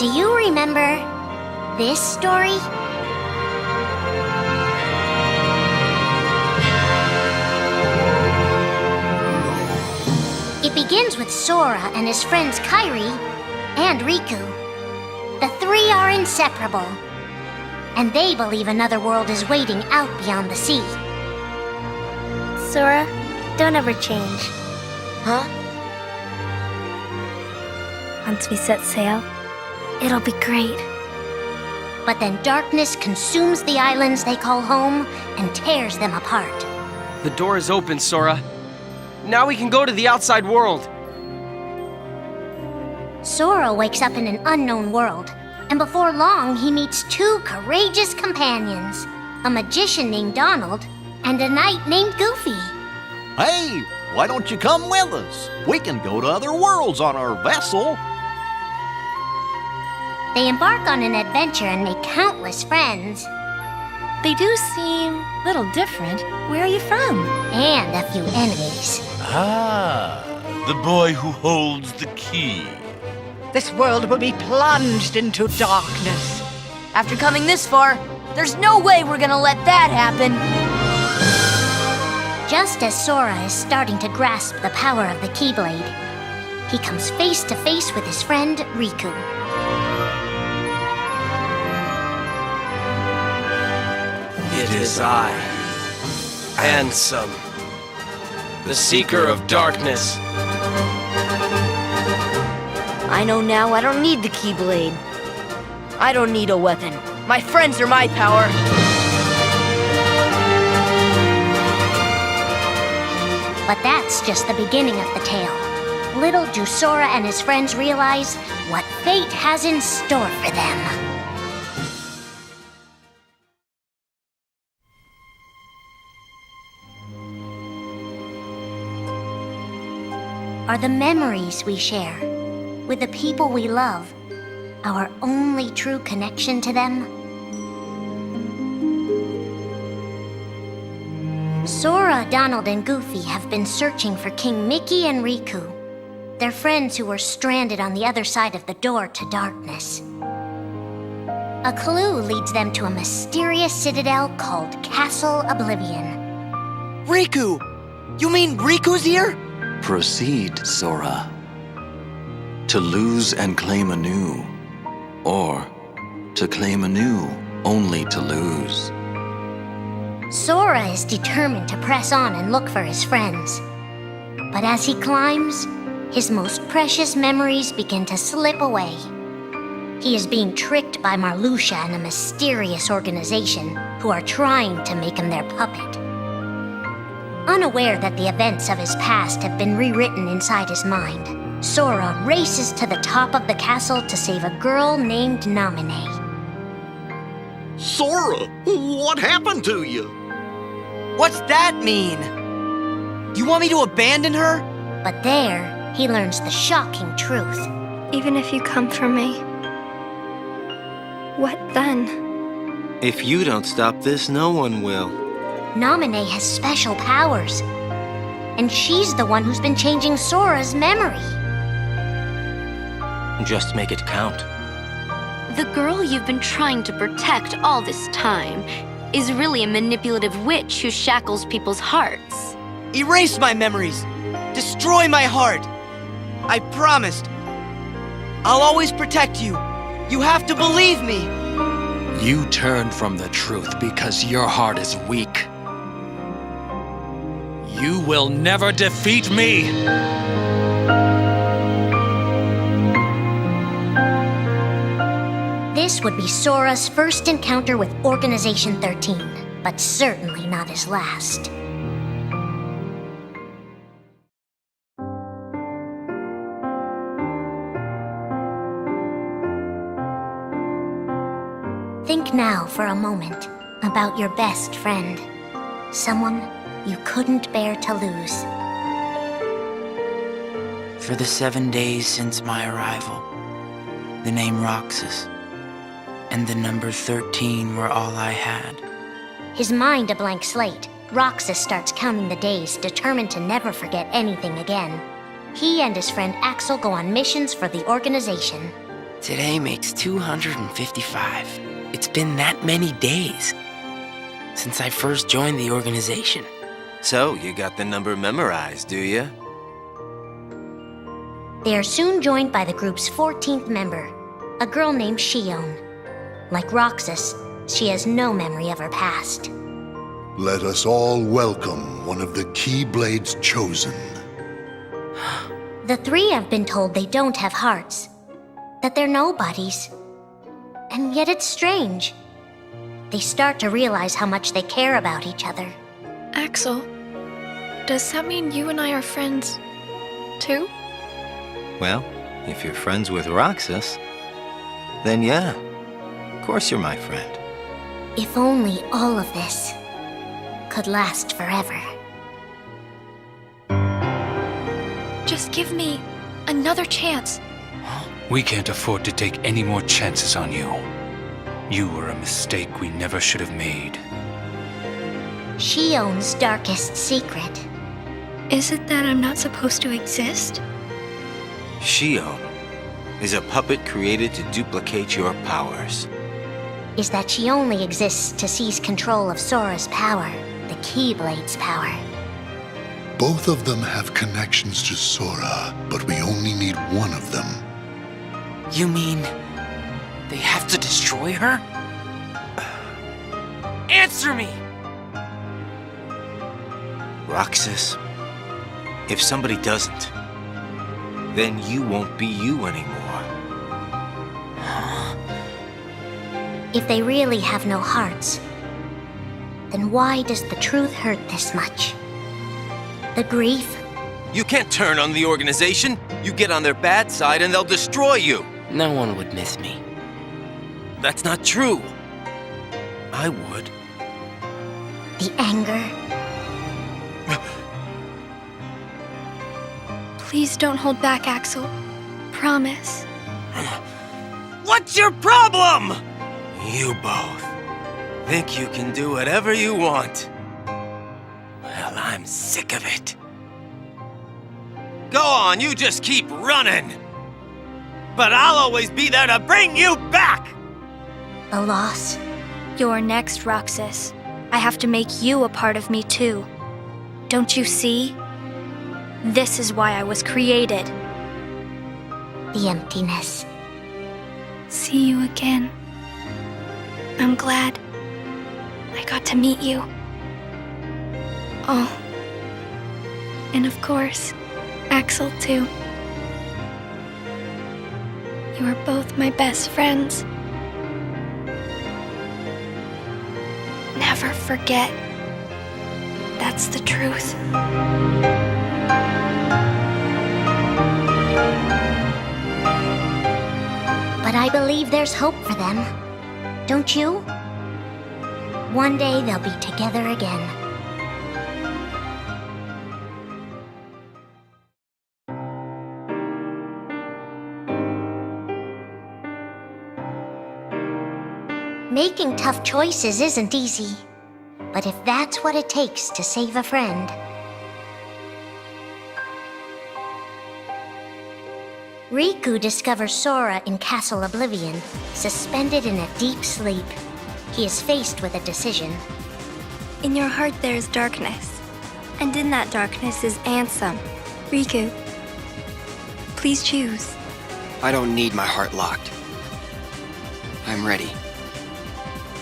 Do you remember this story? It begins with Sora and his friends Kairi and Riku. The three are inseparable, and they believe another world is waiting out beyond the sea. Sora, don't ever change. Huh? Once we set sail, it'll be great. But then darkness consumes the islands they call home and tears them apart. The door is open, Sora. Now we can go to the outside world. Sora wakes up in an unknown world, and before long he meets two courageous companions, a magician named Donald and a knight named Goofy. Hey, why don't you come with us? We can go to other worlds on our vessel. They embark on an adventure and make countless friends. They do seem a little different. Where are you from? And a few enemies. Ah, the boy who holds the key. This world will be plunged into darkness. After coming this far, there's no way we're gonna let that happen. Just as Sora is starting to grasp the power of the Keyblade, he comes face to face with his friend Riku. It is I, Ansem, the Seeker of Darkness. I know now I don't need the Keyblade. I don't need a weapon. My friends are my power. But that's just the beginning of the tale. Little do Sora and his friends realize what fate has in store for them. Are the memories we share with the people we love our only true connection to them? Sora, Donald, and Goofy have been searching for King Mickey and Riku, their friends who were stranded on the other side of the door to darkness. A clue leads them to a mysterious citadel called Castle Oblivion. Riku! You mean Riku's here? Proceed, Sora. To lose and claim anew, or to claim anew only to lose. Sora is determined to press on and look for his friends. But as he climbs, his most precious memories begin to slip away. He is being tricked by Marluxia and a mysterious organization who are trying to make him their puppet. Unaware that the events of his past have been rewritten inside his mind, Sora races to the top of the castle to save a girl named Naminé. Sora, what happened to you? What's that mean? You want me to abandon her? But there, he learns the shocking truth. Even if you come for me, what then? If you don't stop this, no one will. Naminé has special powers, and she's the one who's been changing Sora's memory. Just make it count. The girl you've been trying to protect all this time is really a manipulative witch who shackles people's hearts. Erase my memories. Destroy my heart. I promised. I'll always protect you. You have to believe me. You turn from the truth because your heart is weak. You will never defeat me! This would be Sora's first encounter with Organization 13, but certainly not his last. Think now for a moment about your best friend, someone you couldn't bear to lose. For the 7 days since my arrival, the name Roxas and the number 13 were all I had. His mind a blank slate, Roxas starts counting the days, determined to never forget anything again. He and his friend Axel go on missions for the organization. Today makes 255. It's been that many days since I first joined the organization. So, you got the number memorized, do you? They are soon joined by the group's 14th member, a girl named Shion. Like Roxas, she has no memory of her past. Let us all welcome one of the Keyblade's chosen. The three have been told they don't have hearts, that they're nobodies. And yet it's strange. They start to realize how much they care about each other. Axel, does that mean you and I are friends, too? Well, if you're friends with Roxas, then yeah, of course you're my friend. If only all of this could last forever. Just give me another chance. We can't afford to take any more chances on you. You were a mistake we never should have made. Shion's darkest secret. Is it that I'm not supposed to exist? Shion is a puppet created to duplicate your powers. Is that she only exists to seize control of Sora's power, the Keyblade's power. Both of them have connections to Sora, but we only need one of them. You mean they have to destroy her? Answer me! Roxas, if somebody doesn't, then you won't be you anymore. If they really have no hearts, then why does the truth hurt this much? The grief? You can't turn on the organization. You get on their bad side and they'll destroy you. No one would miss me. That's not true. I would. The anger? Please don't hold back, Axel. Promise. What's your problem? You both think you can do whatever you want. Well, I'm sick of it. Go on, you just keep running. But I'll always be there to bring you back! The loss? You're next, Roxas. I have to make you a part of me, too. Don't you see? This is why I was created. The emptiness. See you again. I'm glad I got to meet you. Oh. And of course, Axel, too. You are both my best friends. Never forget. That's the truth. But I believe there's hope for them. Don't you? One day they'll be together again. Making tough choices isn't easy, but if that's what it takes to save a friend... Riku discovers Sora in Castle Oblivion, suspended in a deep sleep. He is faced with a decision. In your heart there is darkness, and in that darkness is Ansem. Riku, please choose. I don't need my heart locked. I'm ready.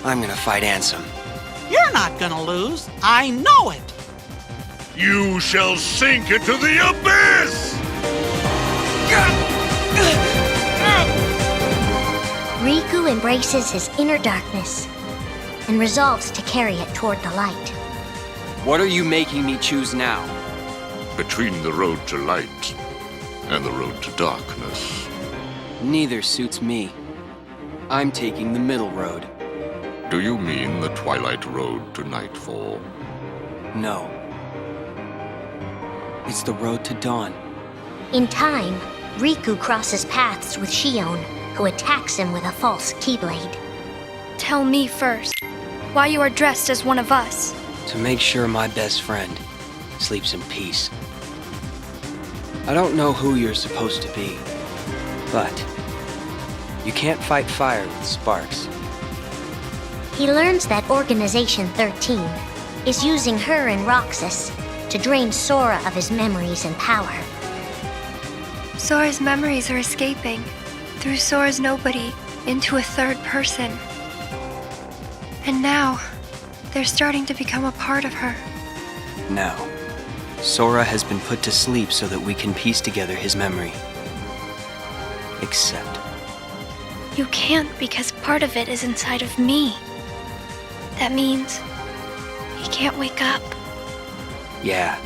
I'm gonna fight Ansem. You're not gonna lose. I know it. You shall sink into the abyss! Riku embraces his inner darkness and resolves to carry it toward the light. What are you making me choose now? Between the road to light and the road to darkness. Neither suits me. I'm taking the middle road. Do you mean the twilight road to nightfall? No. It's the road to dawn. In time, Riku crosses paths with Shion, who attacks him with a false Keyblade. Tell me first, why you are dressed as one of us. To make sure my best friend sleeps in peace. I don't know who you're supposed to be, but You can't fight fire with sparks. He learns that Organization 13 is using her and Roxas to drain Sora of his memories and power. Sora's memories are escaping through Sora's nobody into a third person. And now, they're starting to become a part of her. Now, Sora has been put to sleep so that we can piece together his memory. Except... You can't because part of it is inside of me. That means he can't wake up. Yeah.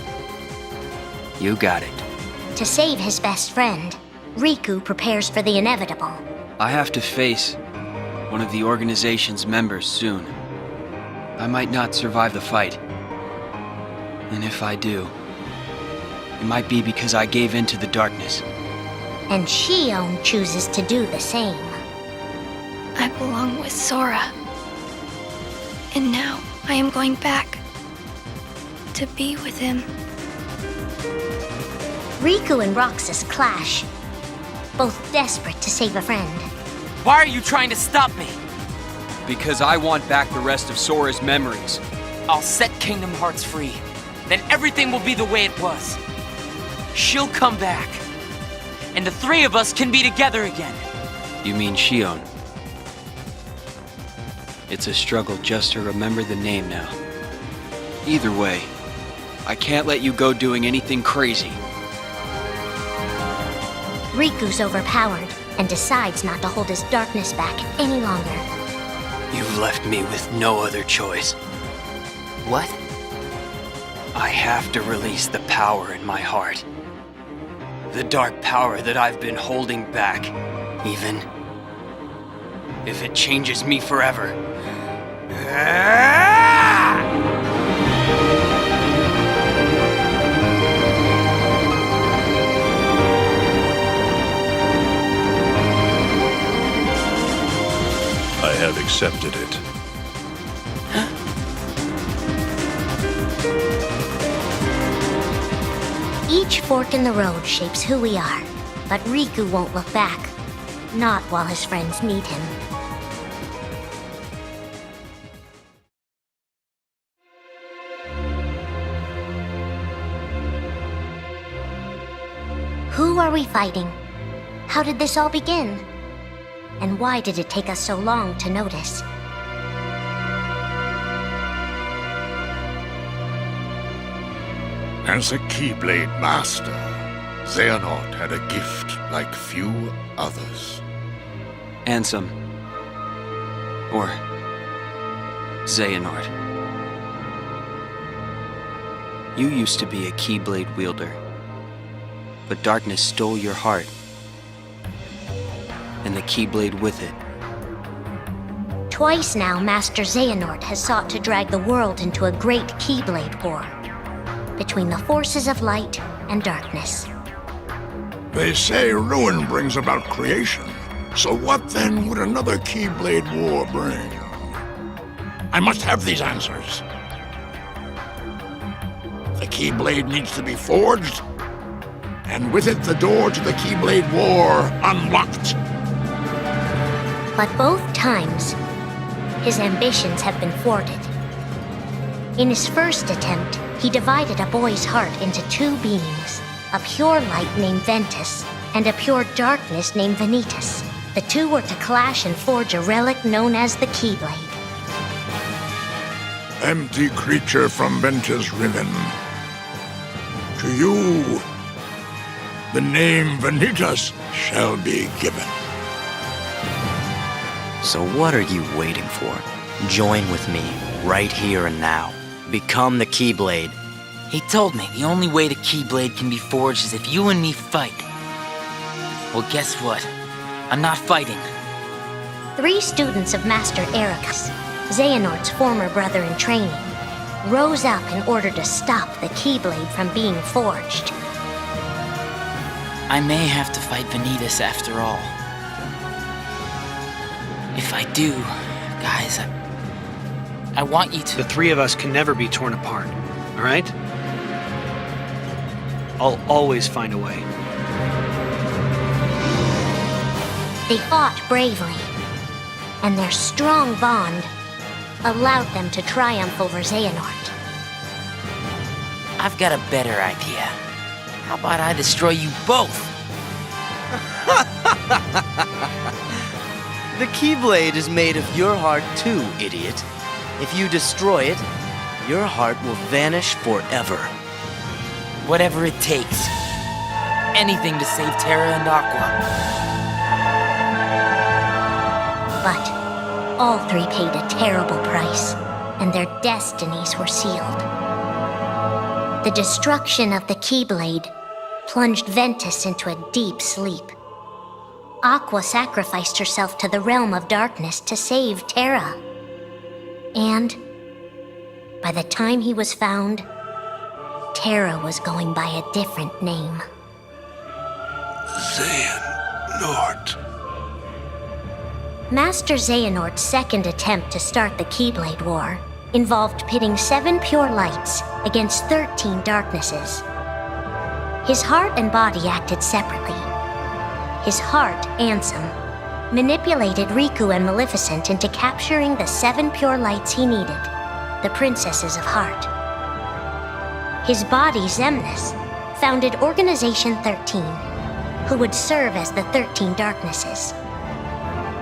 You got it. To save his best friend, Riku prepares for the inevitable. I have to face one of the organization's members soon. I might not survive the fight. And if I do, it might be because I gave in to the darkness. And Shion chooses to do the same. I belong with Sora. And now I am going back to be with him. Riku and Roxas clash, both desperate to save a friend. Why are you trying to stop me? Because I want back the rest of Sora's memories. I'll set Kingdom Hearts free. Then everything will be the way it was. She'll come back. And the three of us can be together again. You mean Shion? It's a struggle just to remember the name now. Either way, I can't let you go doing anything crazy. Riku's overpowered and decides not to hold his darkness back any longer. You've left me with no other choice. What? I have to release the power in my heart. The dark power that I've been holding back, even if it changes me forever. I have accepted it. Each fork in the road shapes who we are, but Riku won't look back. Not while his friends need him. Who are we fighting? How did this all begin? And why did it take us so long to notice? As a Keyblade master, Xehanort had a gift like few others. Ansem. Or Xehanort. You used to be a Keyblade wielder, but darkness stole your heart, and the Keyblade with it. Twice now, Master Xehanort has sought to drag the world into a great Keyblade War between the forces of light and darkness. They say ruin brings about creation. So what then would another Keyblade War bring? I must have these answers. The Keyblade needs to be forged, and with it the door to the Keyblade War unlocked. But both times, his ambitions have been thwarted. In his first attempt, he divided a boy's heart into two beings, a pure light named Ventus, and a pure darkness named Vanitas. The two were to clash and forge a relic known as the Keyblade. Empty creature from Ventus Riven. To you, the name Vanitas shall be given. So what are you waiting for? Join with me, right here and now. Become the Keyblade. He told me the only way the Keyblade can be forged is if you and me fight. Well, guess what? I'm not fighting. 3 students of Master Ericus, Xehanort's former brother in training, rose up in order to stop the Keyblade from being forged. I may have to fight Vanitas after all. If I do, guys, I want you to... The 3 of us can never be torn apart, all right? I'll always find a way. They fought bravely, and their strong bond allowed them to triumph over Xehanort. I've got a better idea. How about I destroy you both? The Keyblade is made of your heart too, idiot. If you destroy it, your heart will vanish forever. Whatever it takes. Anything to save Terra and Aqua. But all three paid a terrible price, and their destinies were sealed. The destruction of the Keyblade plunged Ventus into a deep sleep. Aqua sacrificed herself to the realm of darkness to save Terra. And by the time he was found, Terra was going by a different name. Xehanort. Master Xehanort's second attempt to start the Keyblade War involved pitting 7 pure lights against 13 darknesses. His heart and body acted separately. His heart, Ansem, manipulated Riku and Maleficent into capturing the 7 pure lights he needed, the Princesses of Heart. His body, Xemnas, founded Organization 13, who would serve as the 13 Darknesses.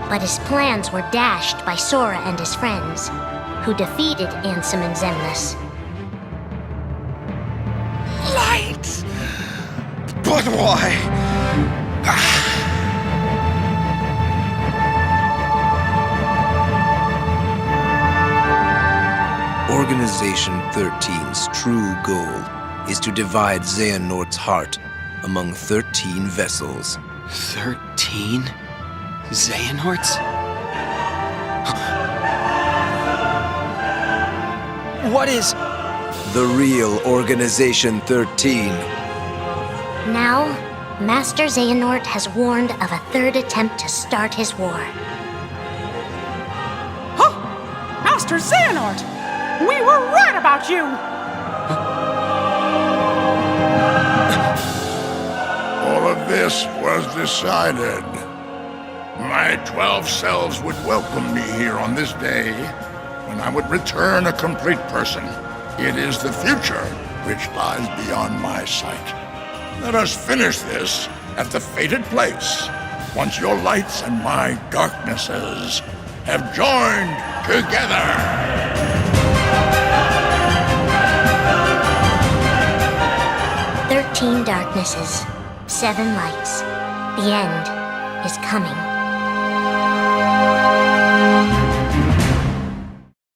But his plans were dashed by Sora and his friends, who defeated Ansem and Xemnas. Light! But why? Organization 13's true goal is to divide Xehanort's heart among 13 vessels. 13? Xehanorts? What is... The real Organization 13. Now, Master Xehanort has warned of a third attempt to start his war. Huh! Master Xehanort! We were right about you! All of this was decided. My 12 selves would welcome me here on this day, when I would return a complete person. It is the future which lies beyond my sight. Let us finish this at the fated place, once your lights and my darknesses have joined together. 13 darknesses, 7 lights. The end is coming.